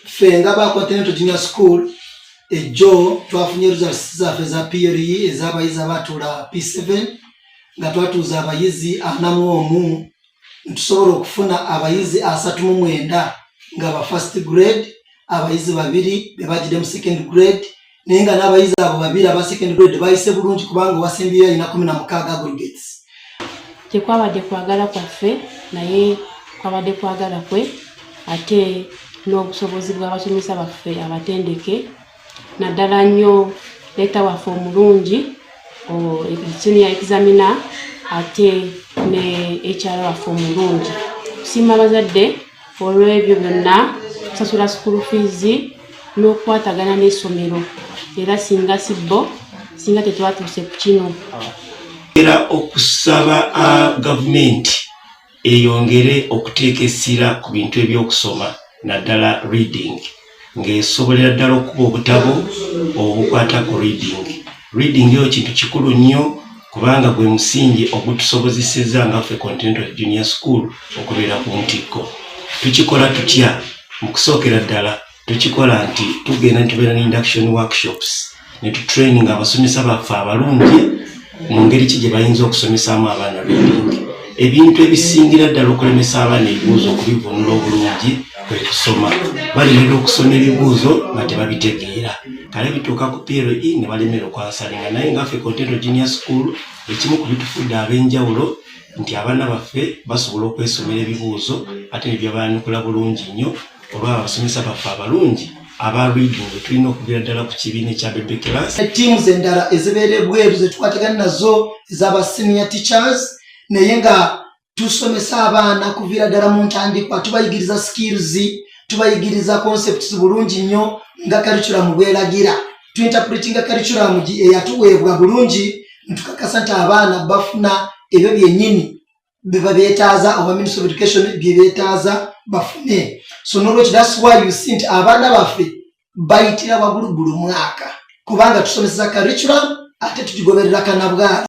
Fenga ba Continental Junior School ejo twafunye results zaffe za PLE ezabayizi abatula P7 nga twatuuza abayizi anamu ntusobola okufuna abayizi 39 nga ba first grade, abayizi babiri bebajide mu second grade, nenga n'abayizi abo babiri aba second grade bayise bulungi kubanga wasembiya ina 16 aggregates. Tekwabadde kwagala kwaffe naye kwabadde kwagala kwe ate n'obusobozi bw'abasomesa baffe abatendeke naddala nnyo leta waffe omulungi senior examiner ate ne HR waffe omulungi. Kusiima abazadde olw'ebyo byonna kusasula school fees n'okukwatagana n'essomero era singa sibbo singa tetwatuuse ku kino. Era okusaba gavumenti eyongere okuteeka essira ku bintu ebyokusoma naddala reading ng'esobolera ddala okuba obutabo obukwata ku reading yo kintu kikulu nnyo kubanga gwe musingi ogutusobozeseza nga ffe Continental Junior School okubeera ku ntikko. Tukikola tutya mu kusookera ddala tukikola nti tugenda tubeera ne induction workshops ne tutraining abasomesa baffe abalungi mu ngeri ki gye bayinza okusomesaamu abaana reading. Ebintu ebisingira ddala okulemesa abaana ebibuuzo okubivunula obulungi kwe kusoma. Balemerera okusoma ebibuuzo nga tebabitegeera. Kale bituuka ku PLE ne balemera okwansalinga naye nga ffe Continental Junior School ekimu ku bitufudde ab'enjawulo nti abaana baffe basobola okwesomera ebibuuzo ate ne byabaanukula bulungi nnyo olw'abo abasomesa baffe abalungi aba reading tulina okubeera ddala ku kibiina ekya baby class. Teams endala ezibeera ebweru ze tukwatagana nazo ez'aba senior teachers naye nga tusomesa abaana kuviira ddala mu ntandikwa tubayigiriza skills tubayigiriza concepts bulungi nnyo nga curriculum bweragira tuinterpretinga curriculum eyatuweebwa bulungi ntukakasa nti abaana bafuna ebyo byennyini beba beetaaza oba Ministry of Education bye beetaaza bafune. So n'olwekyo that's why you see nti abaana baffe bayitira wagulu buli mwaka kubanga tusomesa curriculum ate tugigoberera kanabwala.